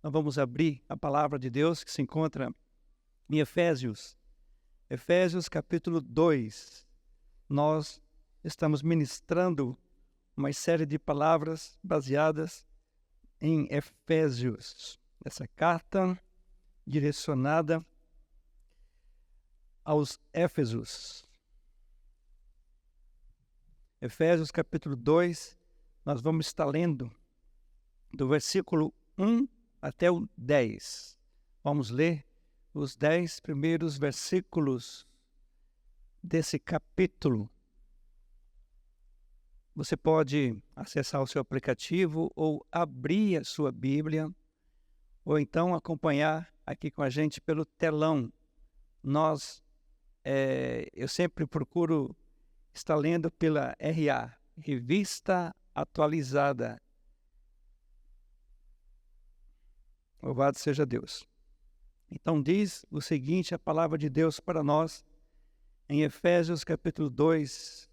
nós vamos abrir a palavra de Deus que se encontra em Efésios. Efésios capítulo 2. Nós estamos ministrando uma série de palavras baseadas em Efésios. Essa carta direcionada aos Éfesos. Efésios capítulo 2, nós vamos estar lendo do versículo 1 até o 10. Vamos ler os 10 primeiros versículos desse capítulo. Você pode acessar o seu aplicativo ou abrir a sua Bíblia, ou então acompanhar aqui com a gente pelo telão. Eu sempre procuro estar lendo pela RA, Revista Atualizada. Louvado seja Deus. Então diz o seguinte, a palavra de Deus para nós, em Efésios capítulo 2,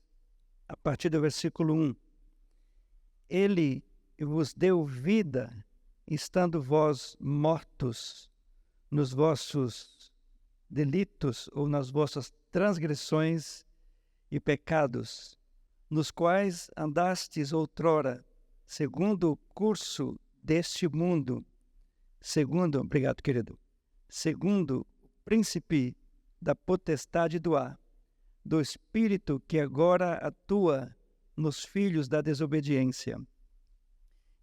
a partir do versículo 1. Ele vos deu vida, estando vós mortos nos vossos delitos ou nas vossas transgressões e pecados, nos quais andastes outrora, segundo o curso deste mundo, segundo o príncipe da potestade do ar, do espírito que agora atua nos filhos da desobediência,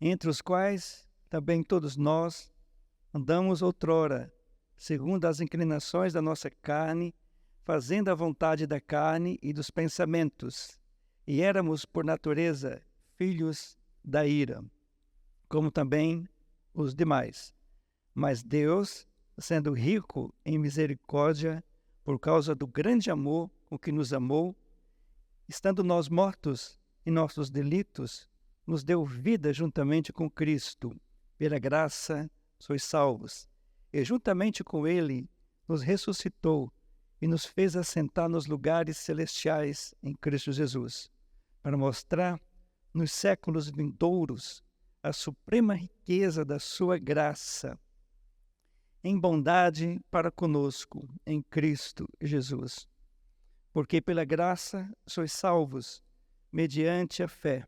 entre os quais também todos nós andamos outrora, segundo as inclinações da nossa carne, fazendo a vontade da carne e dos pensamentos, e éramos por natureza filhos da ira, como também os demais. Mas Deus, sendo rico em misericórdia, por causa do grande amor com que nos amou, estando nós mortos em nossos delitos, nos deu vida juntamente com Cristo. Pela graça sois salvos. E juntamente com Ele nos ressuscitou e nos fez assentar nos lugares celestiais em Cristo Jesus, para mostrar nos séculos vindouros a suprema riqueza da sua graça, em bondade para conosco, em Cristo Jesus. Porque pela graça sois salvos, mediante a fé.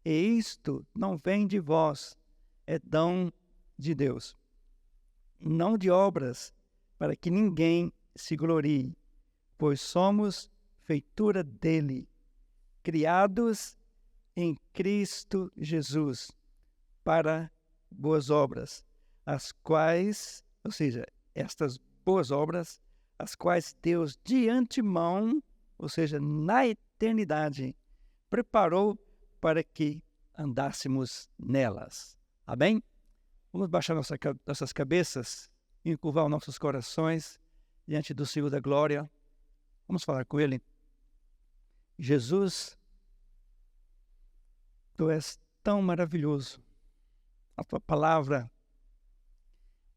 E isto não vem de vós, é dom de Deus. Não de obras, para que ninguém se glorie, pois somos feitura dele, criados em Cristo Jesus, para boas obras, as quais, ou seja, estas boas obras, as quais Deus de antemão, ou seja, na eternidade, preparou para que andássemos nelas. Amém? Vamos baixar nossas cabeças e encurvar os nossos corações diante do Senhor da glória. Vamos falar com Ele. Jesus, Tu és tão maravilhoso. A Tua palavra,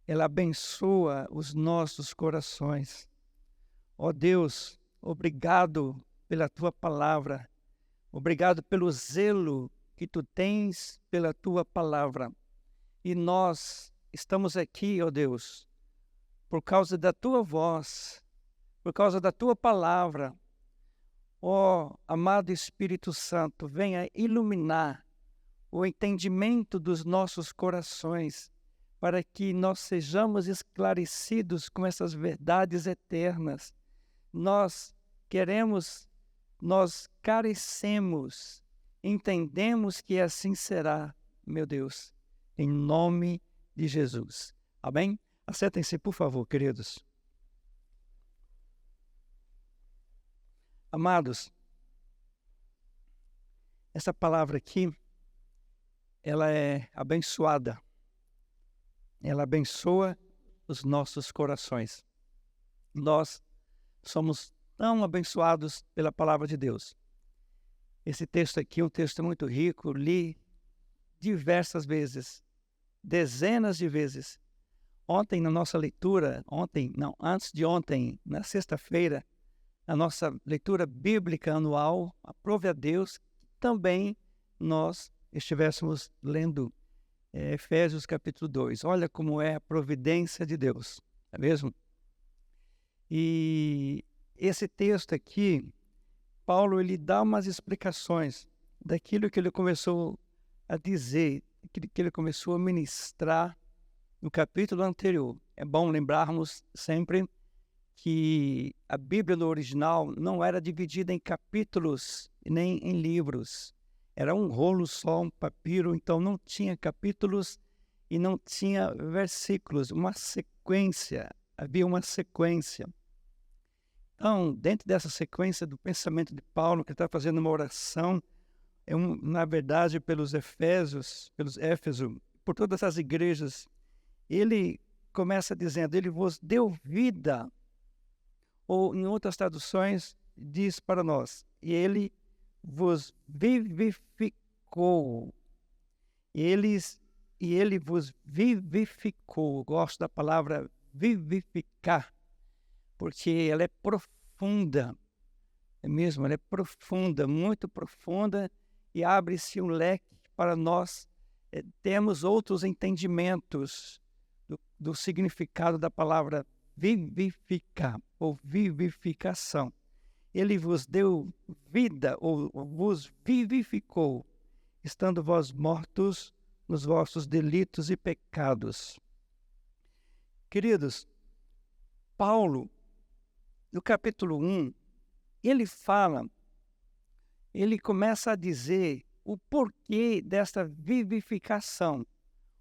ela abençoa os nossos corações. Ó Deus, obrigado pela Tua palavra. Obrigado pelo zelo que Tu tens pela Tua palavra. E nós estamos aqui, ó Deus, por causa da Tua voz, por causa da Tua palavra. Ó amado Espírito Santo, venha iluminar o entendimento dos nossos corações, para que nós sejamos esclarecidos com essas verdades eternas. Nós carecemos, entendemos que assim será, meu Deus, em nome de Jesus. Amém? Assentem-se, por favor, queridos. Amados, essa palavra aqui, ela é abençoada. Ela abençoa os nossos corações. Nós somos tão abençoados pela palavra de Deus. Esse texto aqui é um texto muito rico, li diversas vezes, dezenas de vezes. Ontem na nossa leitura, antes de ontem, na sexta-feira, a nossa leitura bíblica anual, aprove a Deus que também nós estivéssemos lendo Efésios capítulo 2. Olha como é a providência de Deus, não é mesmo? E esse texto aqui, Paulo ele dá umas explicações daquilo que ele começou a dizer, aquilo que ele começou a ministrar no capítulo anterior. É bom lembrarmos sempre que a Bíblia no original não era dividida em capítulos nem em livros. Era um rolo só, um papiro, então não tinha capítulos e não tinha versículos, uma sequência, havia uma sequência. Então, dentro dessa sequência do pensamento de Paulo, que está fazendo uma oração, na verdade, pelos Éfesos, por todas as igrejas, ele começa dizendo, ele vos deu vida, ou em outras traduções, diz para nós, e ele vos vivificou. E ele vos vivificou. Eu gosto da palavra vivificar, porque ela é profunda, é mesmo, ela é profunda, muito profunda, e abre-se um leque para nós termos outros entendimentos do significado da palavra vivificar ou vivificação. Ele vos deu vida ou vos vivificou, estando vós mortos nos vossos delitos e pecados. Queridos, Paulo, no capítulo 1, ele começa a dizer o porquê desta vivificação,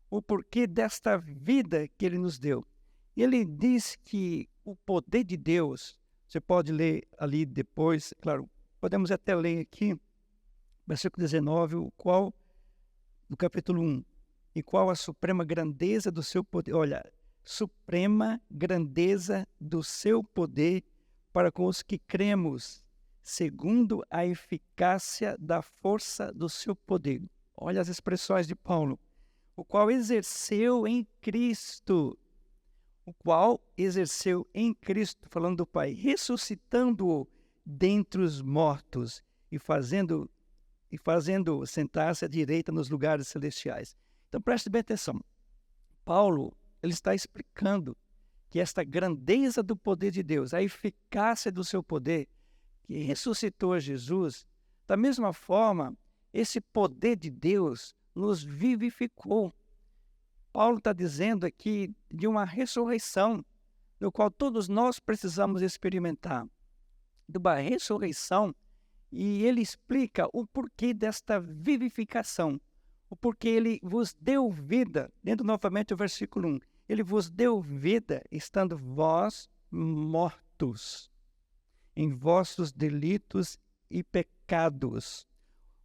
o porquê desta vida que ele nos deu. Ele diz que o poder de Deus, você pode ler ali depois, claro, podemos até ler aqui, versículo 19, do capítulo 1, e qual a suprema grandeza do seu poder. Olha, suprema grandeza do seu poder para com os que cremos, segundo a eficácia da força do seu poder. Olha as expressões de Paulo. O qual exerceu em Cristo, falando do Pai, ressuscitando-o dentre os mortos e fazendo sentar-se à direita nos lugares celestiais. Então preste bem atenção. Paulo, ele está explicando que esta grandeza do poder de Deus, a eficácia do seu poder, que ressuscitou a Jesus, da mesma forma, esse poder de Deus nos vivificou. Paulo está dizendo aqui de uma ressurreição, no qual todos nós precisamos experimentar, de uma ressurreição, e ele explica o porquê desta vivificação, o porquê ele vos deu vida, lendo novamente o versículo 1, ele vos deu vida, estando vós mortos em vossos delitos e pecados.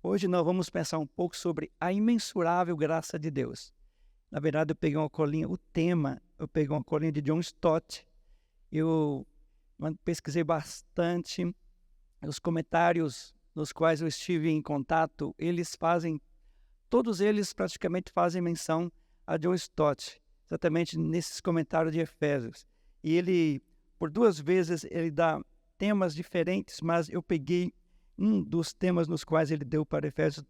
Hoje nós vamos pensar um pouco sobre a imensurável graça de Deus. Na verdade, eu peguei uma colinha de John Stott. Eu pesquisei bastante. Os comentários nos quais eu estive em contato, todos eles praticamente fazem menção a John Stott, exatamente nesses comentários de Efésios. E ele, por 2 vezes, ele dá temas diferentes, mas eu peguei um dos temas nos quais ele deu para Efésios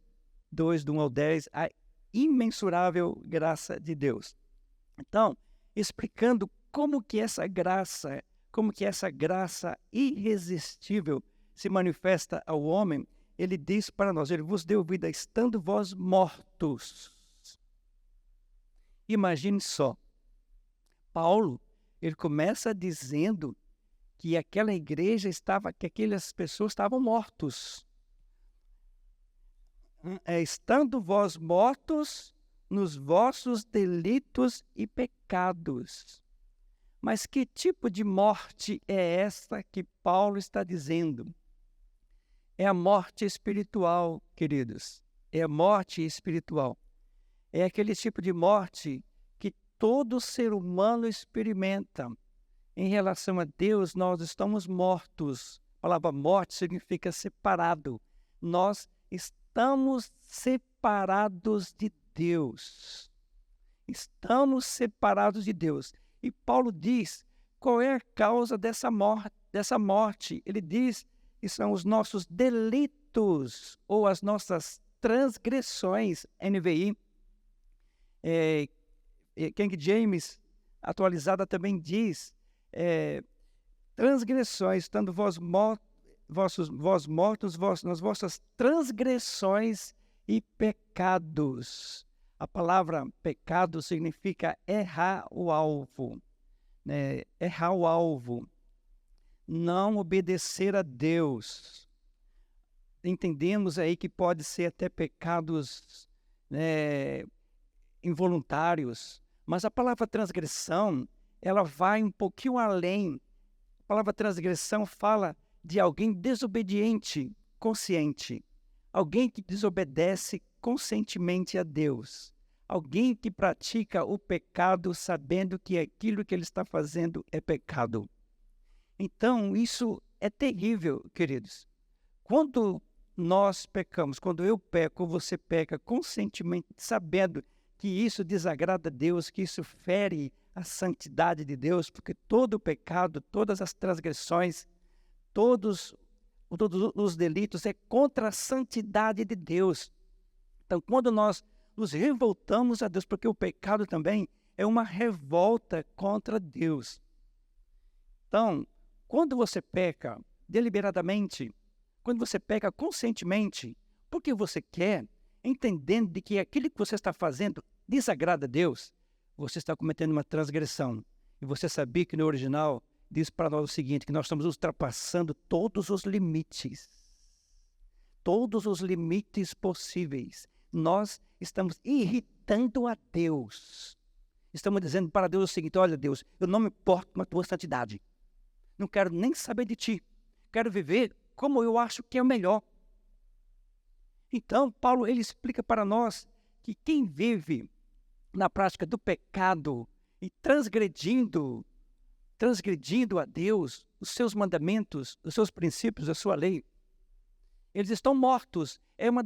2, do 1 ao 10, a imensurável graça de Deus. Então, explicando como que essa graça irresistível se manifesta ao homem, ele diz para nós, ele vos deu vida estando vós mortos. Imagine só, Paulo, ele começa dizendo que que aquelas pessoas estavam mortos. Estando vós mortos nos vossos delitos e pecados. Mas que tipo de morte é esta que Paulo está dizendo? É a morte espiritual, queridos. É a morte espiritual. É aquele tipo de morte que todo ser humano experimenta. Em relação a Deus, nós estamos mortos. A palavra morte significa separado. Nós estamos separados de Deus. Estamos separados de Deus. E Paulo diz qual é a causa dessa morte. Ele diz que são os nossos delitos ou as nossas transgressões, NVI. King James, atualizada, também diz, transgressões, estando vós mortos nas vossas transgressões e pecados. A palavra pecado significa errar o alvo, né? Errar o alvo, não obedecer a Deus. Entendemos aí que pode ser até pecados, né, involuntários, mas a palavra transgressão, ela vai um pouquinho além. A palavra transgressão fala de alguém desobediente, consciente, alguém que desobedece conscientemente a Deus, alguém que pratica o pecado sabendo que aquilo que ele está fazendo é pecado. Então, isso é terrível, queridos. Quando nós pecamos, quando eu peco, você peca conscientemente, sabendo que isso desagrada a Deus, que isso fere a santidade de Deus, porque todo o pecado, todas as transgressões, todos os delitos é contra a santidade de Deus. Então, quando nós nos revoltamos a Deus, porque o pecado também é uma revolta contra Deus. Então, quando você peca deliberadamente, quando você peca conscientemente, porque você quer, entendendo de que aquilo que você está fazendo desagrada a Deus, você está cometendo uma transgressão. E você sabia que no original diz para nós o seguinte, que nós estamos ultrapassando todos os limites possíveis. Nós estamos irritando a Deus. Estamos dizendo para Deus o seguinte, olha Deus, eu não me importo com a tua santidade. Não quero nem saber de ti. Quero viver como eu acho que é o melhor. Então, Paulo, ele explica para nós que quem vive na prática do pecado e transgredindo a Deus, os seus mandamentos, os seus princípios, a sua lei, eles estão mortos. É uma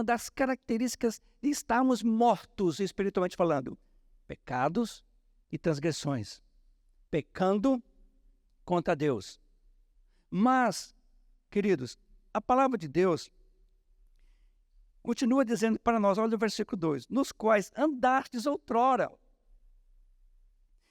das características de estarmos mortos, espiritualmente falando. Pecados e transgressões. Pecando contra Deus. Mas, queridos, a palavra de Deus continua dizendo para nós, olha o versículo 2, nos quais andastes outrora,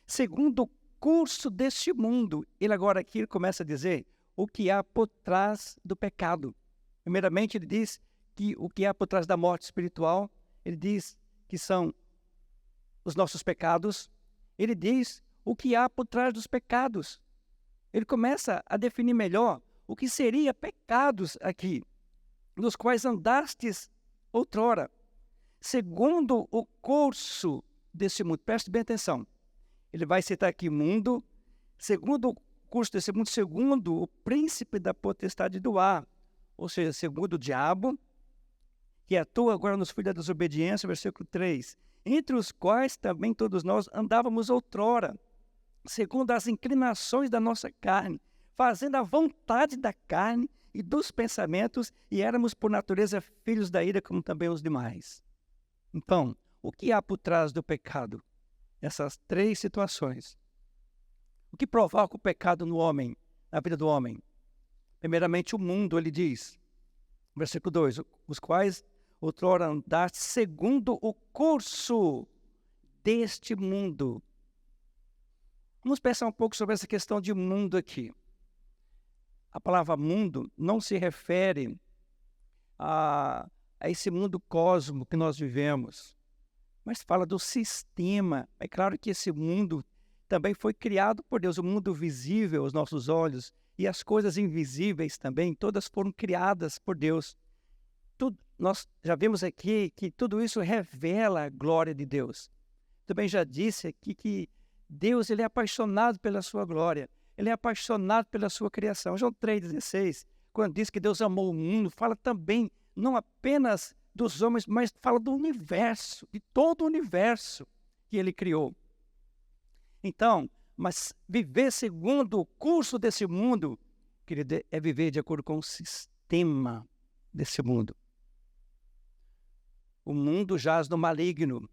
segundo o curso deste mundo. Ele agora aqui começa a dizer o que há por trás do pecado. Primeiramente, ele diz que o que há por trás da morte espiritual, ele diz que são os nossos pecados. Ele diz o que há por trás dos pecados. Ele começa a definir melhor o que seria pecados aqui, nos quais andastes outrora, segundo o curso desse mundo. Preste bem atenção. Ele vai citar aqui mundo, segundo o curso desse mundo, segundo o príncipe da potestade do ar, ou seja, segundo o diabo, que atua agora nos filhos da desobediência, versículo 3, entre os quais também todos nós andávamos outrora, segundo as inclinações da nossa carne, fazendo a vontade da carne e dos pensamentos, e éramos por natureza filhos da ira, como também os demais. Então, o que há por trás do pecado? Essas três situações. O que provoca o pecado no homem, na vida do homem? Primeiramente, o mundo, ele diz, versículo 2, os quais outrora andaste segundo o curso deste mundo. Vamos pensar um pouco sobre essa questão de mundo aqui. A palavra mundo não se refere a esse mundo cósmico que nós vivemos, mas fala do sistema. É claro que esse mundo também foi criado por Deus, o mundo visível aos nossos olhos e as coisas invisíveis também, todas foram criadas por Deus. Nós já vimos aqui que tudo isso revela a glória de Deus. Também já disse aqui que Deus, ele é apaixonado pela sua glória, ele é apaixonado pela sua criação. João 3,16, quando diz que Deus amou o mundo, fala também não apenas dos homens, mas fala do universo, de todo o universo que ele criou. Então, mas viver segundo o curso desse mundo, querido, é viver de acordo com o sistema desse mundo. O mundo jaz no maligno,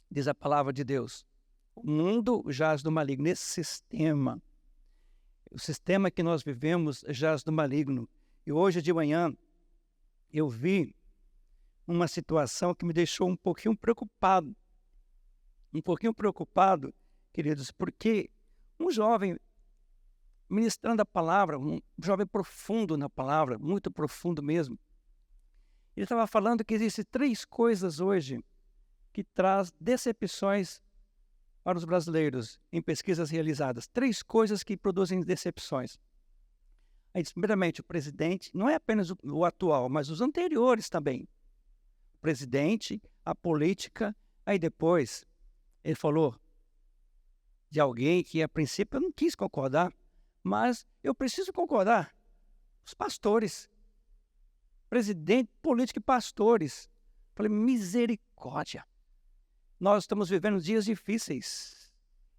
diz a palavra de Deus. O mundo jaz no maligno, nesse sistema. O sistema que nós vivemos jaz no maligno. E hoje de manhã eu vi uma situação que me deixou um pouquinho preocupado. um pouquinho preocupado, queridos, porque um jovem ministrando a palavra, um jovem profundo na palavra, muito profundo mesmo, ele estava falando que existem 3 coisas hoje que traz decepções para os brasileiros em pesquisas realizadas. 3 coisas que produzem decepções. Aí, primeiramente, o presidente, não é apenas o atual, mas os anteriores também. O presidente, a política, aí depois ele falou de alguém que a princípio eu não quis concordar, mas eu preciso concordar. Os pastores. Presidente, político e pastores. Falei, misericórdia. Nós estamos vivendo dias difíceis,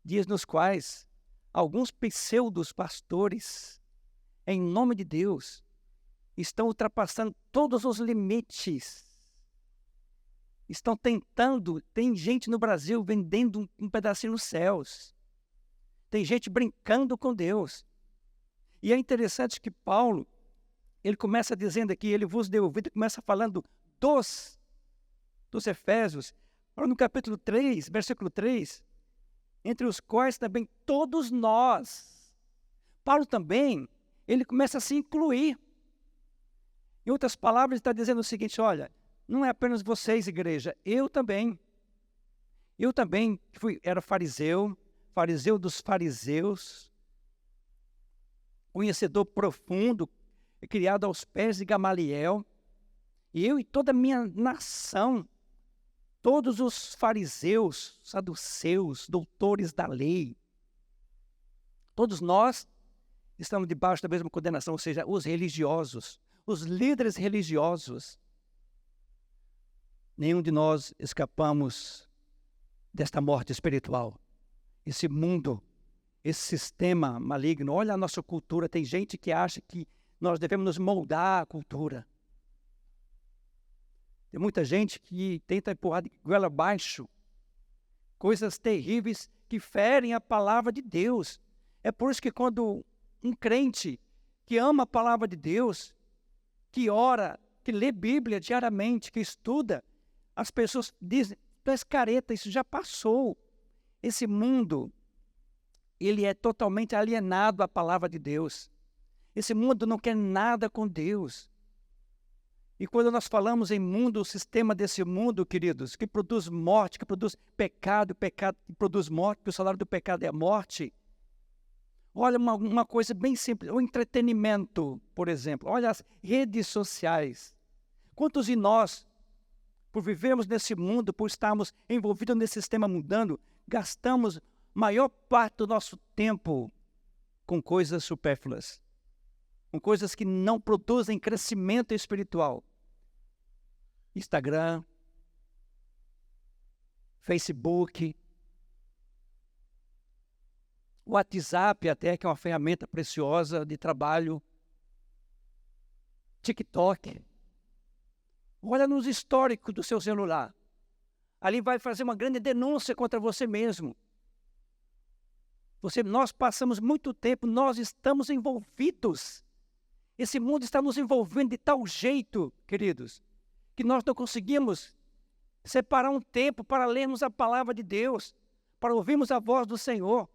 dias nos quais alguns pseudos pastores, em nome de Deus, estão ultrapassando todos os limites. Estão tentando, tem gente no Brasil vendendo um pedacinho nos céus. Tem gente brincando com Deus. E é interessante que Paulo, ele começa dizendo aqui, ele vos deu ouvido, começa falando dos Efésios, no capítulo 3, versículo 3, entre os quais também todos nós. Paulo também, ele começa a se incluir. Em outras palavras, ele está dizendo o seguinte, olha, não é apenas vocês, igreja, eu também. Eu também era fariseu dos fariseus, conhecedor profundo, criado aos pés de Gamaliel, e eu e toda a minha nação, todos os fariseus, saduceus, doutores da lei, todos nós estamos debaixo da mesma condenação, ou seja, os religiosos, os líderes religiosos. Nenhum de nós escapamos desta morte espiritual. Esse mundo, esse sistema maligno, olha a nossa cultura, tem gente que acha que nós devemos nos moldar à cultura. Tem muita gente que tenta empurrar de goela abaixo coisas terríveis que ferem a palavra de Deus. É por isso que quando um crente que ama a palavra de Deus, que ora, que lê Bíblia diariamente, que estuda, as pessoas dizem, tu és careta, isso já passou. Esse mundo, ele é totalmente alienado à palavra de Deus. Esse mundo não quer nada com Deus. E quando nós falamos em mundo, o sistema desse mundo, queridos, que produz morte, que produz pecado, pecado que produz morte, porque o salário do pecado é a morte. Olha uma coisa bem simples, o entretenimento, por exemplo. Olha as redes sociais. Quantos de nós, por vivermos nesse mundo, por estarmos envolvidos nesse sistema mundano, gastamos maior parte do nosso tempo com coisas supérfluas, com coisas que não produzem crescimento espiritual. Instagram, Facebook, WhatsApp até, que é uma ferramenta preciosa de trabalho, TikTok. Olha nos históricos do seu celular. Ali vai fazer uma grande denúncia contra você mesmo. Nós passamos muito tempo, nós estamos envolvidos. Esse mundo está nos envolvendo de tal jeito, queridos, que nós não conseguimos separar um tempo para lermos a palavra de Deus, para ouvirmos a voz do Senhor.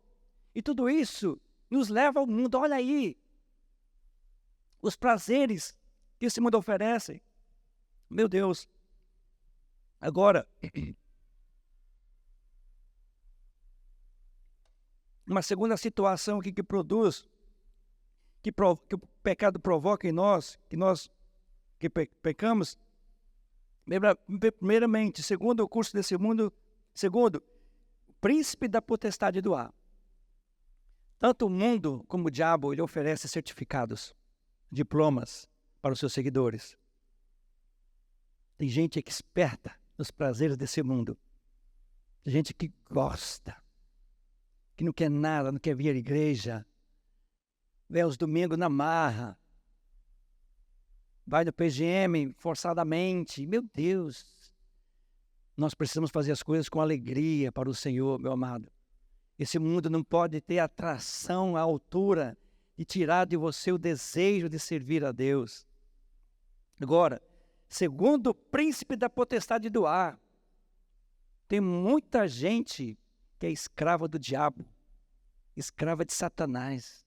E tudo isso nos leva ao mundo. Olha aí, os prazeres que esse mundo oferece. Meu Deus. Agora, uma segunda situação aqui que produz, que o pecado provoca em nós, que pecamos, primeiramente, segundo o curso desse mundo, segundo, o príncipe da potestade do ar. Tanto o mundo como o diabo, ele oferece certificados, diplomas para os seus seguidores. Tem gente que é esperta nos prazeres desse mundo. Tem gente que gosta, que não quer nada, não quer vir à igreja, vem aos domingos na marra, vai no PGM forçadamente. Meu Deus, nós precisamos fazer as coisas com alegria para o Senhor, meu amado. Esse mundo não pode ter atração à altura de tirar de você o desejo de servir a Deus. Agora, segundo o príncipe da potestade do ar, tem muita gente que é escrava do diabo, escrava de Satanás.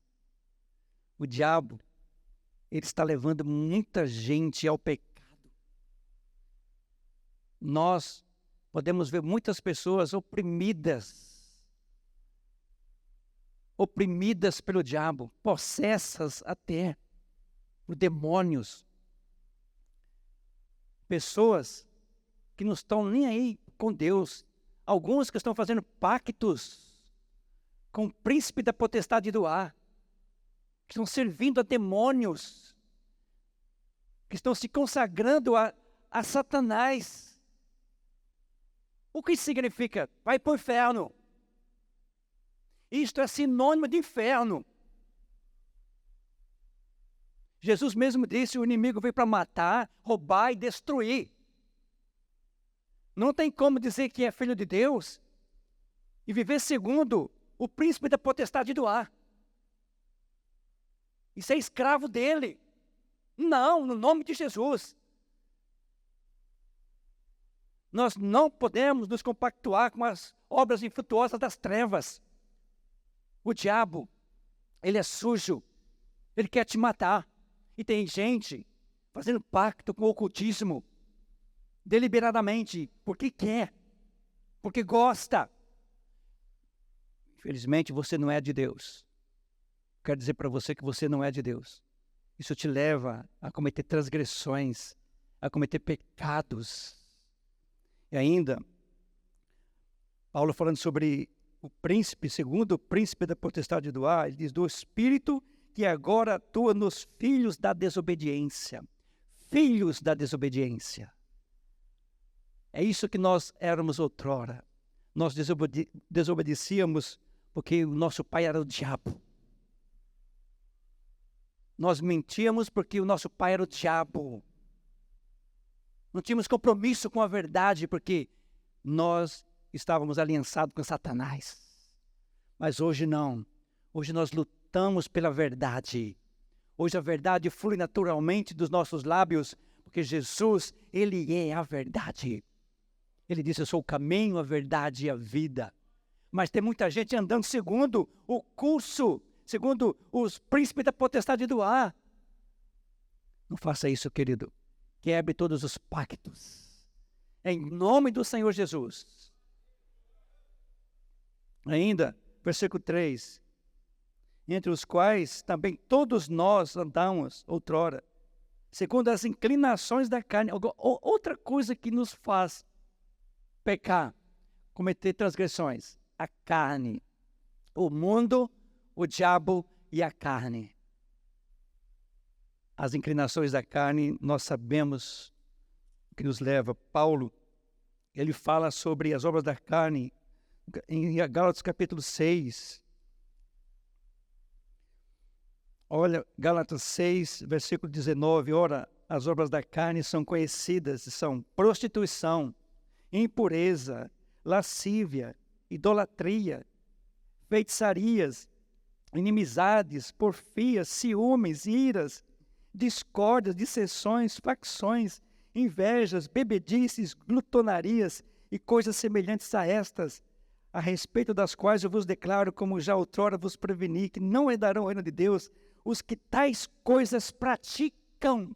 O diabo, ele está levando muita gente ao pecado. Nós podemos ver muitas pessoas oprimidas pelo diabo, possessas até por demônios. Pessoas que não estão nem aí com Deus. Alguns que estão fazendo pactos com o príncipe da potestade do ar, que estão servindo a demônios, que estão se consagrando a Satanás. O que isso significa? Vai para o inferno. Isto é sinônimo de inferno. Jesus mesmo disse: o inimigo veio para matar, roubar e destruir. Não tem como dizer que é filho de Deus e viver segundo o príncipe da potestade do ar. E ser escravo dele. Não, no nome de Jesus. Nós não podemos nos compactuar com as obras infrutuosas das trevas. O diabo, ele é sujo, ele quer te matar. E tem gente fazendo pacto com o ocultismo, deliberadamente, porque quer, porque gosta. Infelizmente, você não é de Deus. Quero dizer para você que você não é de Deus. Isso te leva a cometer transgressões, a cometer pecados. E ainda, Paulo falando sobre o príncipe, segundo o príncipe da potestade do ar, ele diz: do espírito que agora atua nos filhos da desobediência. Filhos da desobediência. É isso que nós éramos outrora. Nós desobedecíamos porque o nosso pai era o diabo. Nós mentíamos porque o nosso pai era o diabo. Não tínhamos compromisso com a verdade porque nós estávamos aliançados com Satanás. Mas hoje não. Hoje nós lutamos pela verdade. Hoje a verdade flui naturalmente dos nossos lábios, porque Jesus, ele é a verdade. Ele disse: eu sou o caminho, a verdade e a vida. Mas tem muita gente andando segundo o curso, segundo os príncipes da potestade do ar. Não faça isso, querido. Quebre todos os pactos. Em nome do Senhor Jesus. Ainda, versículo 3. Entre os quais também todos nós andamos outrora, segundo as inclinações da carne. Outra coisa que nos faz pecar, cometer transgressões: a carne, o mundo, o diabo e a carne. As inclinações da carne, nós sabemos o que nos leva. Paulo, ele fala sobre as obras da carne em Gálatas capítulo 6. Olha, Gálatas 6, versículo 19. Ora, as obras da carne são conhecidas, são prostituição, impureza, lascívia, idolatria, feitiçarias, inimizades, porfias, ciúmes, iras, discórdias, dissensões, facções, invejas, bebedices, glutonarias e coisas semelhantes a estas, a respeito das quais eu vos declaro, como já outrora vos preveni, que não herdarão o reino de Deus os que tais coisas praticam.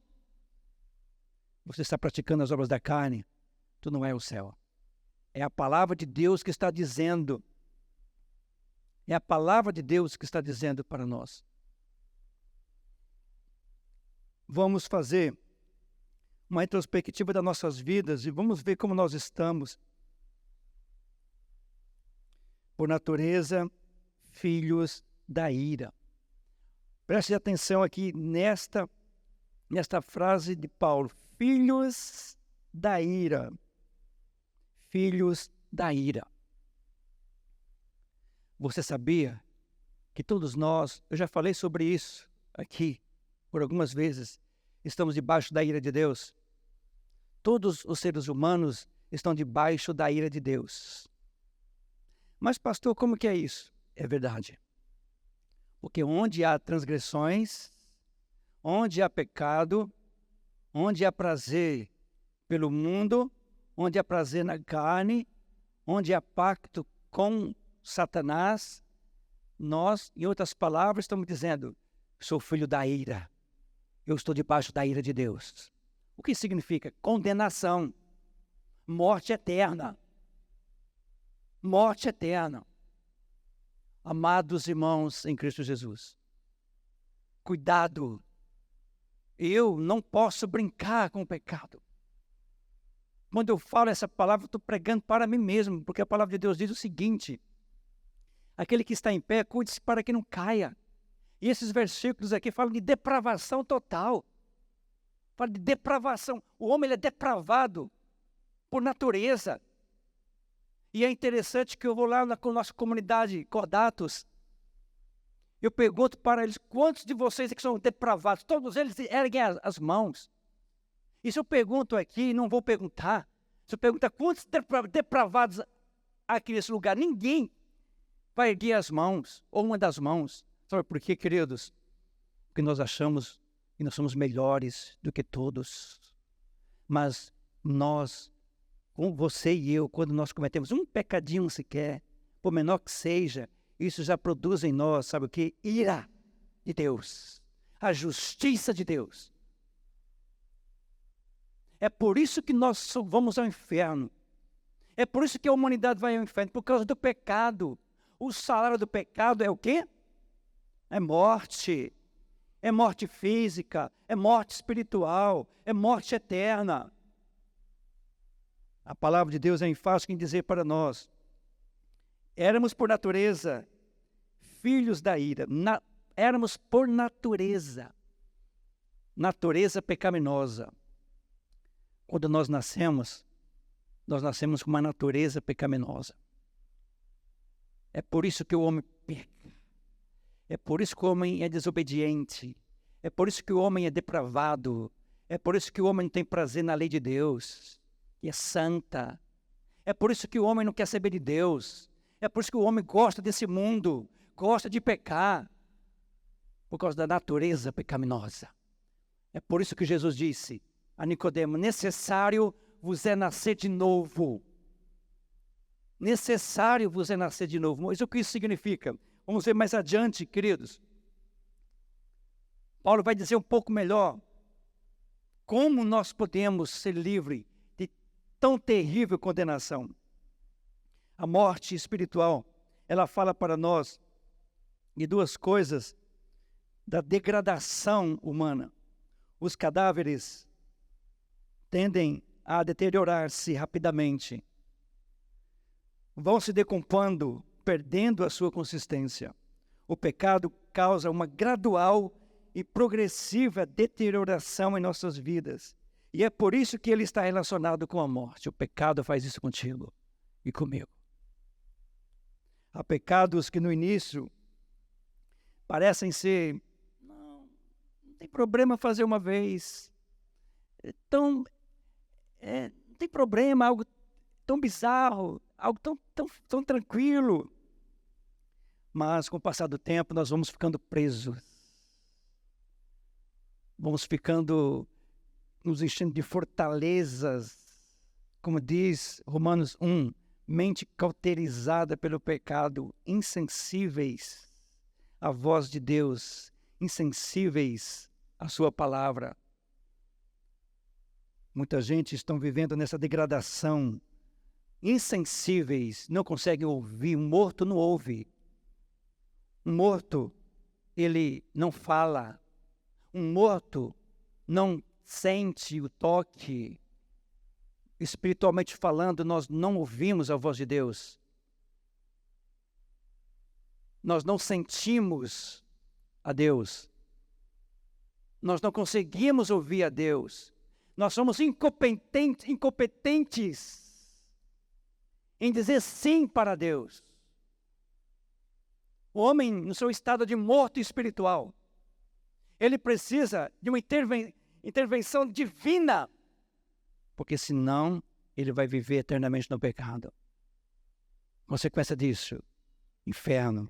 Você está praticando as obras da carne, tu não é o céu. É a palavra de Deus que está dizendo. É a palavra de Deus que está dizendo para nós. Vamos fazer uma retrospectiva das nossas vidas e vamos ver como nós estamos. Por natureza, filhos da ira. Preste atenção aqui nesta frase de Paulo. Filhos da ira. Filhos da ira. Você sabia que todos nós, eu já falei sobre isso aqui por algumas vezes, estamos debaixo da ira de Deus? Todos os seres humanos estão debaixo da ira de Deus. Mas, pastor, como que é isso? É verdade. Porque onde há transgressões, onde há pecado, onde há prazer pelo mundo, onde há prazer na carne, onde há pacto com Satanás, nós, em outras palavras, estamos dizendo, sou filho da ira. Eu estou debaixo da ira de Deus. O que significa? Condenação. Morte eterna. Morte eterna. Amados irmãos em Cristo Jesus, cuidado. Eu não posso brincar com o pecado. Quando eu falo essa palavra, eu estou pregando para mim mesmo, porque a palavra de Deus diz o seguinte: aquele que está em pé, cuide-se para que não caia. E esses versículos aqui falam de depravação total. Fala de depravação. O homem ele é depravado por natureza. E é interessante que eu vou lá na nossa comunidade Cordatos, eu pergunto para eles, quantos de vocês é que são depravados? Todos eles erguem as mãos. E se eu pergunto aqui, não vou perguntar, se eu perguntar quantos depravados há aqui nesse lugar, ninguém vai erguer as mãos, ou uma das mãos. Sabe por quê, queridos? Porque nós achamos que nós somos melhores do que todos. Mas nós, com você e eu, quando nós cometemos um pecadinho sequer, por menor que seja, isso já produz em nós, sabe o quê? Ira de Deus, a justiça de Deus. É por isso que nós vamos ao inferno. É por isso que a humanidade vai ao inferno, por causa do pecado. O salário do pecado é o quê? É morte. É morte física, é morte espiritual, é morte eterna. A palavra de Deus é enfática em dizer para nós, éramos por natureza filhos da ira, éramos por natureza pecaminosa. Quando nós nascemos com uma natureza pecaminosa. É por isso que o homem peca. É por isso que o homem é desobediente. É por isso que o homem é depravado. É por isso que o homem não tem prazer na lei de Deus, que é santa. É por isso que o homem não quer saber de Deus. É por isso que o homem gosta desse mundo, gosta de pecar, por causa da natureza pecaminosa. É por isso que Jesus disse a Nicodemo, necessário vos é nascer de novo. Necessário vos é nascer de novo. Mas o que isso significa? Vamos ver mais adiante, queridos. Paulo vai dizer um pouco melhor como nós podemos ser livres de tão terrível condenação. A morte espiritual, ela fala para nós de duas coisas, da degradação humana. Os cadáveres tendem a deteriorar-se rapidamente. Vão se decompondo, perdendo a sua consistência. O pecado causa uma gradual e progressiva deterioração em nossas vidas. E é por isso que ele está relacionado com a morte. O pecado faz isso contigo e comigo. Há pecados que no início parecem ser, não tem problema fazer uma vez. Então, não tem problema, algo tão bizarro, algo tão tranquilo. Mas com o passar do tempo nós vamos ficando presos. Vamos ficando nos enchendo de fortalezas. Como diz Romanos 1, mente cauterizada pelo pecado, insensíveis à voz de Deus, insensíveis à sua palavra. Muita gente está vivendo nessa degradação, insensíveis, não conseguem ouvir, um morto não ouve. Um morto, ele não fala. Um morto não sente o toque. Espiritualmente falando, nós não ouvimos a voz de Deus. Nós não sentimos a Deus. Nós não conseguimos ouvir a Deus. Nós somos incompetentes em dizer sim para Deus. O homem, no seu estado de morto espiritual, ele precisa de uma intervenção divina, porque senão ele vai viver eternamente no pecado. Consequência disso, inferno.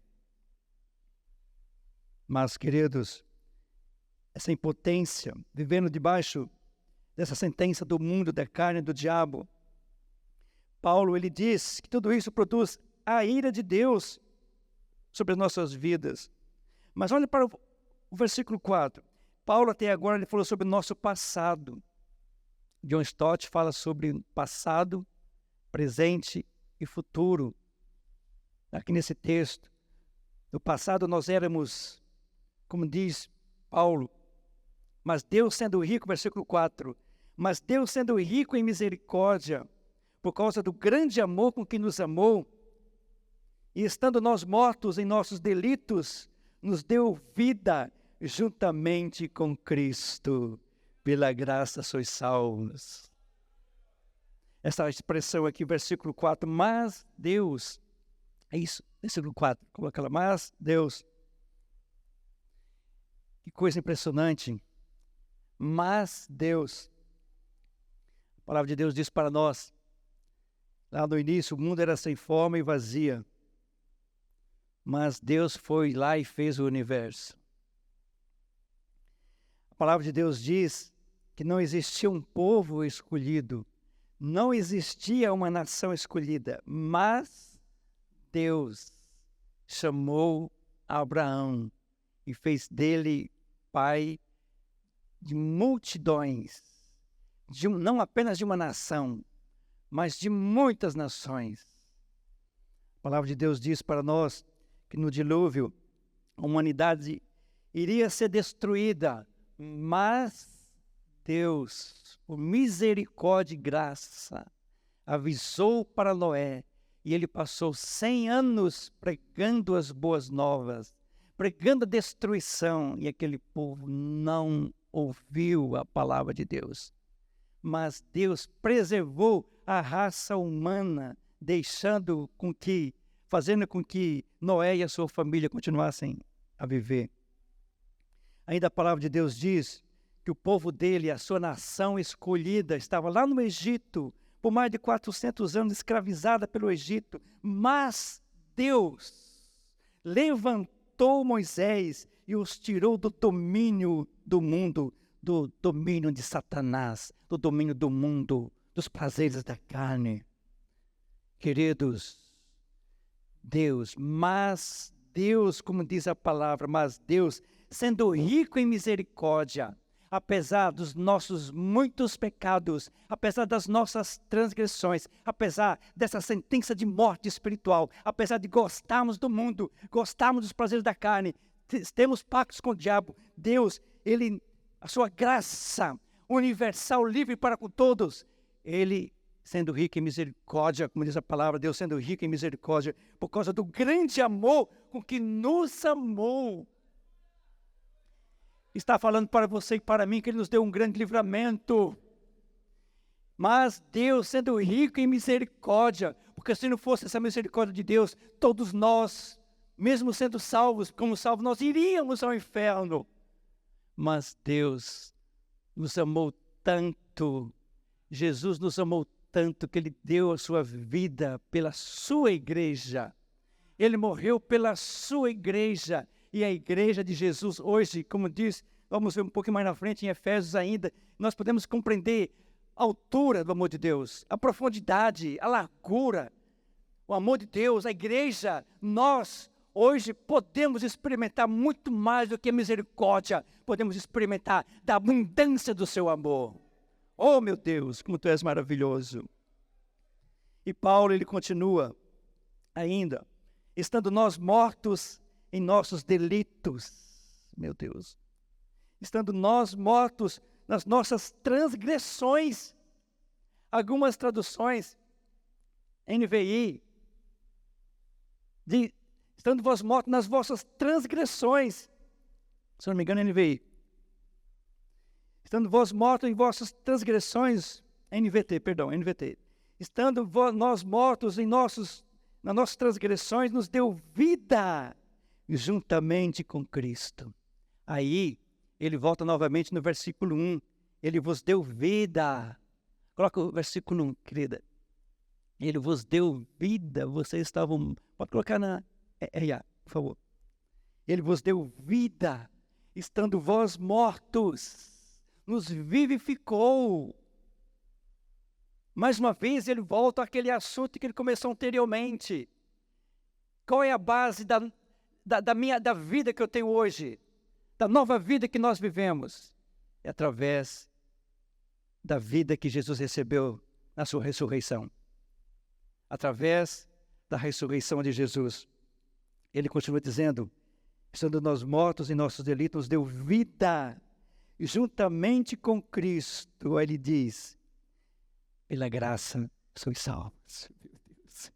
Mas, queridos, essa impotência, vivendo debaixo dessa sentença do mundo, da carne, do diabo, Paulo, ele diz que tudo isso produz a ira de Deus sobre as nossas vidas. Mas olha para o versículo 4. Paulo até agora ele falou sobre o nosso passado. John Stott fala sobre passado, presente e futuro. Aqui nesse texto, no passado nós éramos, como diz Paulo, mas Deus sendo rico, versículo 4, mas Deus sendo rico em misericórdia, por causa do grande amor com que nos amou, e estando nós mortos em nossos delitos, nos deu vida juntamente com Cristo. Pela graça sois salvos. Essa expressão aqui, versículo 4, mas Deus, é isso, versículo 4, coloca lá, mas Deus. Que coisa impressionante. Mas Deus, a palavra de Deus diz para nós, lá no início o mundo era sem forma e vazia, mas Deus foi lá e fez o universo. A palavra de Deus diz que não existia um povo escolhido, não existia uma nação escolhida, mas Deus chamou Abraão e fez dele pai de multidões, não apenas de uma nação, mas de muitas nações. A palavra de Deus diz para nós que no dilúvio a humanidade iria ser destruída, mas Deus, por misericórdia e graça, avisou para Noé, e ele passou 100 anos pregando as boas novas, pregando a destruição, e aquele povo não ouviu a palavra de Deus. Mas Deus preservou a raça humana, fazendo com que Noé e a sua família continuassem a viver. Ainda a palavra de Deus diz que o povo dele, a sua nação escolhida, estava lá no Egito, por mais de 400 anos escravizada pelo Egito. Mas Deus levantou Moisés e os tirou do domínio do mundo, do domínio de Satanás, do domínio do mundo, dos prazeres da carne. Queridos, mas Deus, como diz a palavra, mas Deus, sendo rico em misericórdia, apesar dos nossos muitos pecados, apesar das nossas transgressões, apesar dessa sentença de morte espiritual, apesar de gostarmos do mundo, gostarmos dos prazeres da carne, temos pactos com o diabo, Deus, a sua graça universal, livre para com todos, Ele sendo rico em misericórdia, como diz a palavra, Deus sendo rico em misericórdia, por causa do grande amor com que nos amou. Está falando para você e para mim que Ele nos deu um grande livramento. Mas Deus sendo rico em misericórdia, porque se não fosse essa misericórdia de Deus, todos nós, mesmo sendo salvos, como salvos, nós iríamos ao inferno. Mas Deus nos amou tanto, Jesus nos amou tanto que Ele deu a sua vida pela sua igreja. Ele morreu pela sua igreja. E a igreja de Jesus hoje, como diz, vamos ver um pouquinho mais na frente em Efésios ainda, nós podemos compreender a altura do amor de Deus, a profundidade, a largura, o amor de Deus, a igreja. Nós hoje podemos experimentar muito mais do que a misericórdia, podemos experimentar da abundância do seu amor. Oh, meu Deus, como Tu és maravilhoso. E Paulo, ele continua ainda, estando nós mortos em nossos delitos, meu Deus, estando nós mortos nas nossas transgressões. Algumas traduções, NVI, estando vós mortos nas vossas transgressões, se não me engano, NVI. Estando vós mortos em vossas transgressões, NVT. Estando nós mortos nas nossas transgressões, nos deu vida juntamente com Cristo. Aí, ele volta novamente no versículo 1. Ele vos deu vida. Coloca o versículo 1, querida. Ele vos deu vida. Vocês estavam... Pode colocar na... por favor. Ele vos deu vida, estando vós mortos. Nos vivificou. Mais uma vez, ele volta àquele assunto que ele começou anteriormente. Qual é a base da vida que eu tenho hoje? Da nova vida que nós vivemos? É através da vida que Jesus recebeu na sua ressurreição. Através da ressurreição de Jesus. Ele continua dizendo, estando nós mortos em nossos delitos, nos deu vida, e juntamente com Cristo, ele diz, pela graça sois salvos. Meu Deus.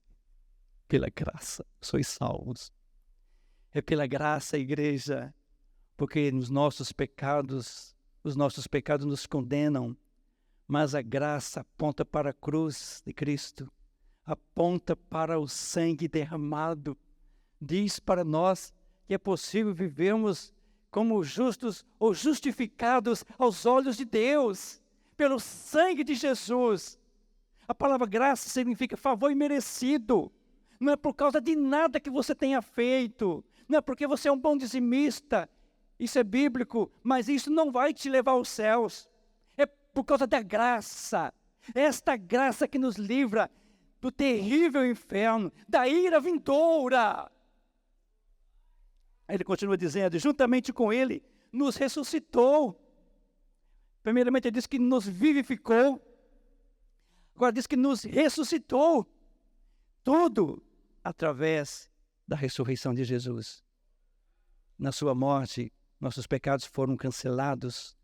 Pela graça sois salvos. É pela graça, igreja, porque os nossos pecados nos condenam, mas a graça aponta para a cruz de Cristo, aponta para o sangue derramado, diz para nós que é possível vivermos como justos ou justificados aos olhos de Deus, pelo sangue de Jesus. A palavra graça significa favor imerecido. Não é por causa de nada que você tenha feito, não é porque você é um bom dizimista, isso é bíblico, mas isso não vai te levar aos céus. É por causa da graça, esta graça que nos livra do terrível inferno, da ira vindoura. Aí ele continua dizendo, juntamente com ele, nos ressuscitou. Primeiramente ele diz que nos vivificou, agora diz que nos ressuscitou. Tudo através da ressurreição de Jesus. Na sua morte, nossos pecados foram cancelados,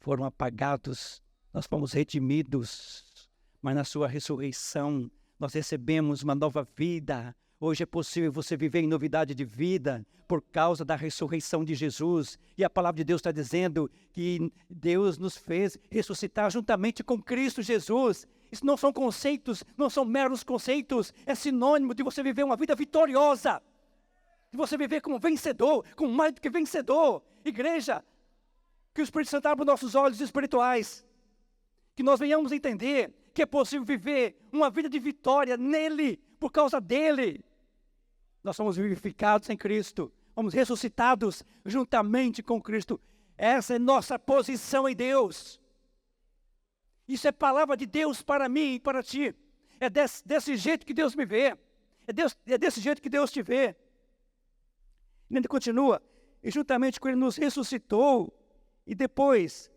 foram apagados, nós fomos redimidos, mas na sua ressurreição nós recebemos uma nova vida. Hoje é possível você viver em novidade de vida por causa da ressurreição de Jesus. E a palavra de Deus está dizendo que Deus nos fez ressuscitar juntamente com Cristo Jesus. Isso não são conceitos, não são meros conceitos, é sinônimo de você viver uma vida vitoriosa, de você viver como vencedor, como mais do que vencedor. Igreja, que o Espírito Santo abra nossos olhos espirituais, que nós venhamos entender que é possível viver uma vida de vitória nele, por causa dele. Nós somos vivificados em Cristo, fomos ressuscitados juntamente com Cristo. Essa é nossa posição em Deus. Isso é palavra de Deus para mim e para ti. É desse jeito que Deus me vê. É desse jeito que Deus te vê. E ainda continua, e juntamente com ele nos ressuscitou, e depois,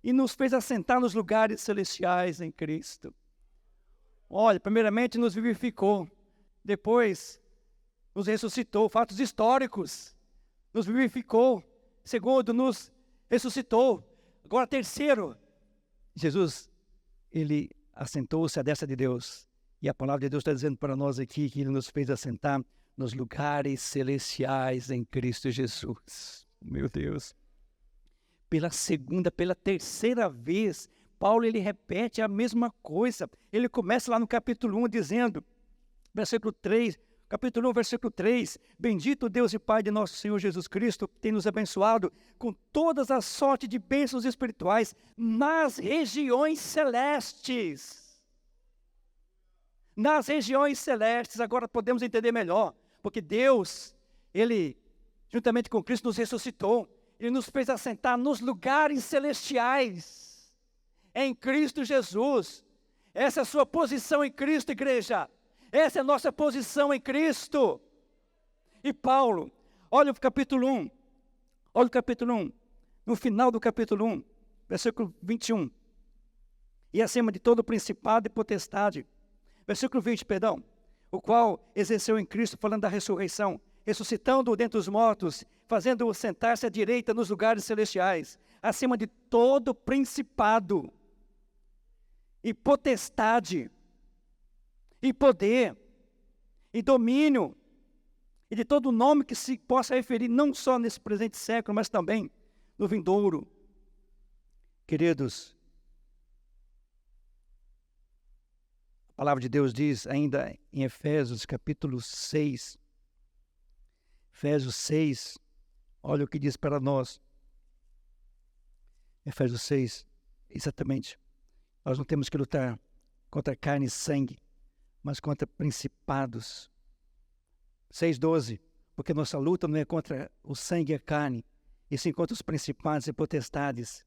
e nos fez assentar nos lugares celestiais em Cristo. Olha, primeiramente nos vivificou, depois nos ressuscitou, fatos históricos, nos vivificou, segundo, nos ressuscitou. Agora, terceiro, Jesus, ele assentou-se à destra de Deus, e a palavra de Deus está dizendo para nós aqui que ele nos fez assentar nos lugares celestiais em Cristo Jesus. Meu Deus. Pela terceira vez, Paulo ele repete a mesma coisa. Ele começa lá no capítulo 1 dizendo, capítulo 1, versículo 3, bendito Deus e Pai de nosso Senhor Jesus Cristo, que tem nos abençoado com todas as sortes de bênçãos espirituais nas regiões celestes. Nas regiões celestes, agora podemos entender melhor, porque Deus, ele, juntamente com Cristo, nos ressuscitou. Ele nos fez assentar nos lugares celestiais, em Cristo Jesus. Essa é a sua posição em Cristo, igreja. Essa é a nossa posição em Cristo. E Paulo, olha o capítulo 1. Olha o capítulo 1. No final do capítulo 1, versículo 21. E acima de todo principado e potestade. Versículo 20, perdão. O qual exerceu em Cristo, falando da ressurreição, ressuscitando-o dentre os mortos, fazendo-o sentar-se à direita nos lugares celestiais, acima de todo principado, e potestade, e poder, e domínio, e de todo nome que se possa referir, não só nesse presente século, mas também no vindouro. Queridos, a palavra de Deus diz ainda em Efésios capítulo 6, Efésios 6, olha o que diz para nós. Efésios 6, exatamente. Nós não temos que lutar contra carne e sangue, mas contra principados. 6,12. Porque nossa luta não é contra o sangue e a carne, e sim contra os principados e potestades,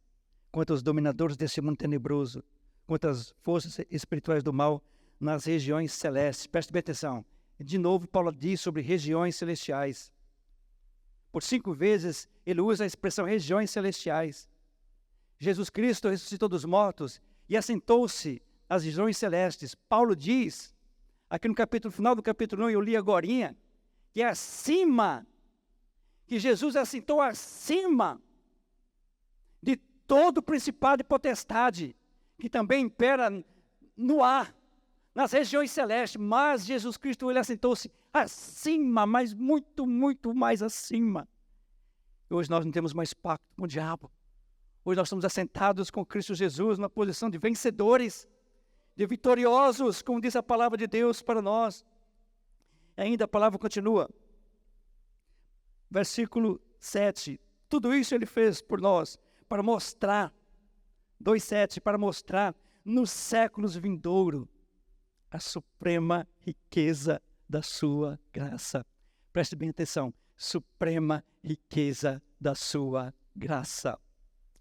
contra os dominadores desse mundo tenebroso, contra as forças espirituais do mal nas regiões celestes. Preste bem atenção. De novo, Paulo diz sobre regiões celestiais. Por 5 vezes, ele usa a expressão regiões celestiais. Jesus Cristo ressuscitou dos mortos e assentou-se às regiões celestes. Paulo diz, aqui no final do capítulo 1, eu li agorinha, que é acima, que Jesus assentou acima de todo principado e potestade, que também impera no ar, nas regiões celestes, mas Jesus Cristo, ele assentou-se acima, mas muito, muito mais acima. E hoje nós não temos mais pacto com o diabo. Hoje nós estamos assentados com Cristo Jesus na posição de vencedores, de vitoriosos, como diz a palavra de Deus para nós. E ainda a palavra continua. Versículo 7. Tudo isso ele fez por nós, para mostrar, 2:7, para mostrar nos séculos vindouros a suprema riqueza da sua graça. Preste bem atenção. Suprema riqueza da sua graça.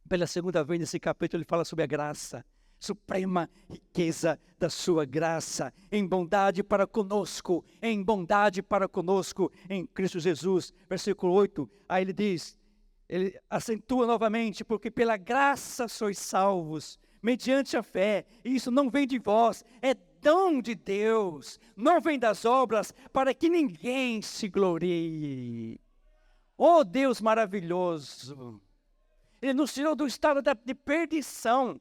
Pela segunda vez nesse capítulo ele fala sobre a graça. Suprema riqueza da sua graça, em bondade para conosco, em bondade para conosco, em Cristo Jesus. Versículo 8, aí ele diz, ele acentua novamente, porque pela graça sois salvos, mediante a fé, e isso não vem de vós, é dom de Deus, não vem das obras, para que ninguém se glorie. Oh Deus maravilhoso! Ele nos tirou do estado de perdição.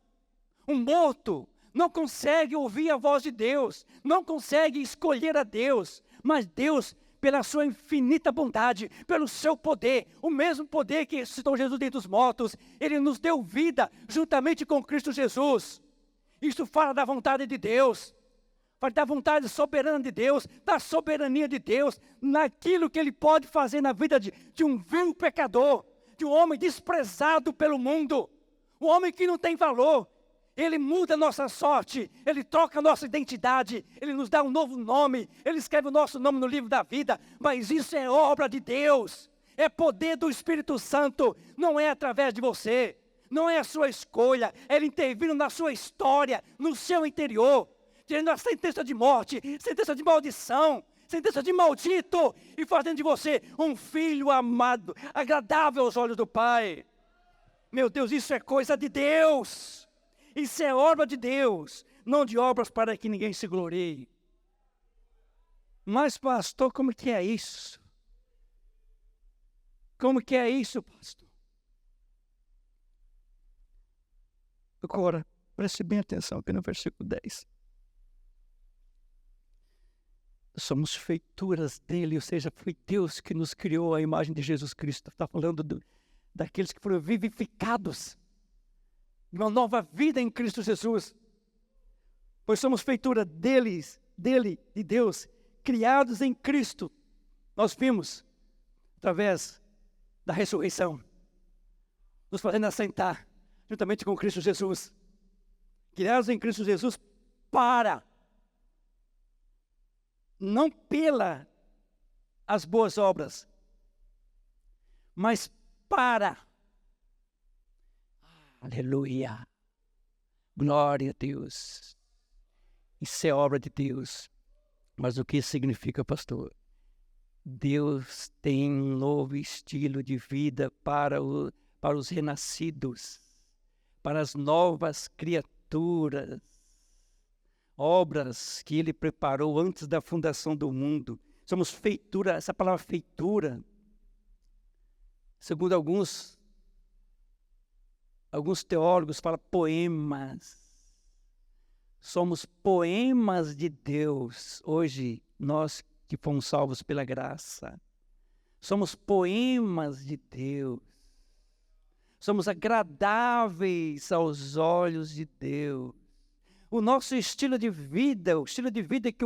Um morto não consegue ouvir a voz de Deus, não consegue escolher a Deus, mas Deus, pela sua infinita bondade, pelo seu poder, o mesmo poder que ressuscitou Jesus dentre os mortos, ele nos deu vida juntamente com Cristo Jesus. Isso fala da vontade de Deus, fala da vontade soberana de Deus, da soberania de Deus, naquilo que ele pode fazer na vida de um vil pecador, de um homem desprezado pelo mundo, um homem que não tem valor. Ele muda a nossa sorte, ele troca a nossa identidade, ele nos dá um novo nome, ele escreve o nosso nome no livro da vida, mas isso é obra de Deus, é poder do Espírito Santo, não é através de você, não é a sua escolha, é ele intervindo na sua história, no seu interior, tirando a sentença de morte, sentença de maldição, sentença de maldito, e fazendo de você um filho amado, agradável aos olhos do Pai. Meu Deus, isso é coisa de Deus. Isso é obra de Deus, não de obras para que ninguém se glorie. Mas pastor, como que é isso? Como que é isso, pastor? Agora, preste bem atenção aqui no versículo 10. Somos feituras dele, ou seja, foi Deus que nos criou a imagem de Jesus Cristo. Está falando daqueles que foram vivificados, de uma nova vida em Cristo Jesus. Pois somos feitura dele, de Deus, criados em Cristo. Nós vimos, através da ressurreição, nos fazendo assentar, juntamente com Cristo Jesus. Criados em Cristo Jesus para, não pela as boas obras, mas para. Aleluia, glória a Deus, isso é obra de Deus. Mas o que isso significa, pastor? Deus tem um novo estilo de vida para os renascidos, para as novas criaturas, obras que Ele preparou antes da fundação do mundo. Somos feitura, essa palavra feitura, segundo alguns teólogos falam poemas. Somos poemas de Deus. Hoje, nós que fomos salvos pela graça, somos poemas de Deus. Somos agradáveis aos olhos de Deus. O nosso estilo de vida, o estilo de vida que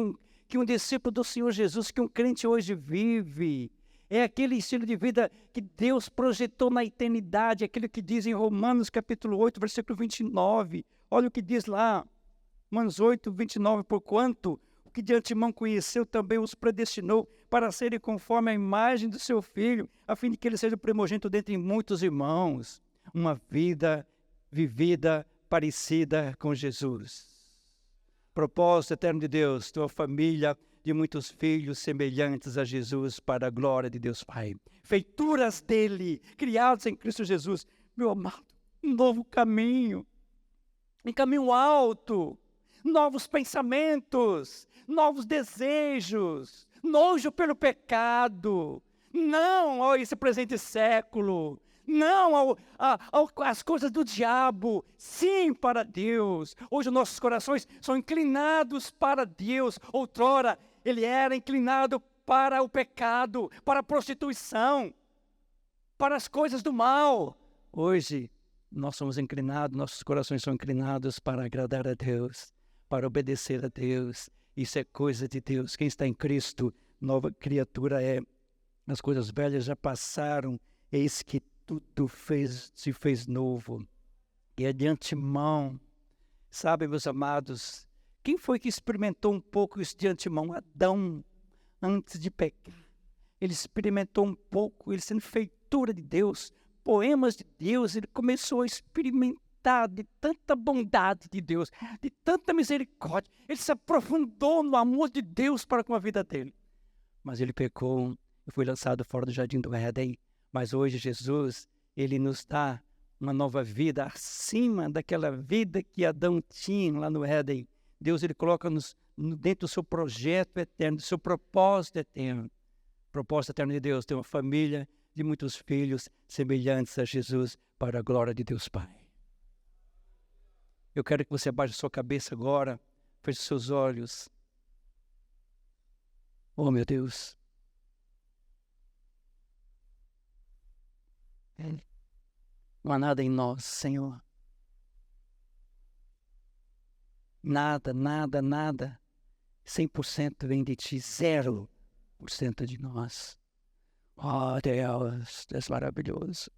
um discípulo do Senhor Jesus, que um crente hoje vive, é aquele estilo de vida que Deus projetou na eternidade, aquilo que diz em Romanos capítulo 8, versículo 29. Olha o que diz lá, Romanos 8, 29. Porquanto o que de antemão conheceu também os predestinou para serem conforme a imagem do seu Filho, a fim de que ele seja o primogênito dentre muitos irmãos. Uma vida vivida parecida com Jesus. Propósito eterno de Deus, tua família de muitos filhos semelhantes a Jesus para a glória de Deus Pai. Feituras dele, criados em Cristo Jesus. Meu amado, um novo caminho, um caminho alto, novos pensamentos, novos desejos, nojo pelo pecado, não a esse presente século, não às coisas do diabo, sim para Deus. Hoje nossos corações são inclinados para Deus. Outrora ele era inclinado para o pecado, para a prostituição, para as coisas do mal. Hoje nós somos inclinados, nossos corações são inclinados para agradar a Deus, para obedecer a Deus. Isso é coisa de Deus. Quem está em Cristo, nova criatura é. As coisas velhas já passaram, eis que tudo se fez novo. E é de antemão. Sabe, meus amados, quem foi que experimentou um pouco isso de antemão? Adão, antes de pecar. Ele experimentou um pouco, ele sendo feitura de Deus, poemas de Deus, ele começou a experimentar de tanta bondade de Deus, de tanta misericórdia. Ele se aprofundou no amor de Deus para com a vida dele. Mas ele pecou e foi lançado fora do jardim do Éden. Mas hoje Jesus, ele nos dá uma nova vida acima daquela vida que Adão tinha lá no Éden. Deus, ele coloca-nos dentro do seu projeto eterno, do seu propósito eterno. O propósito eterno de Deus, ter uma família de muitos filhos semelhantes a Jesus para a glória de Deus Pai. Eu quero que você abaixe a sua cabeça agora, feche os seus olhos. Oh, meu Deus. Não há nada em nós, Senhor. Nada, nada, nada. 100% vem de Ti, 0% de nós. Oh, Deus, és maravilhoso.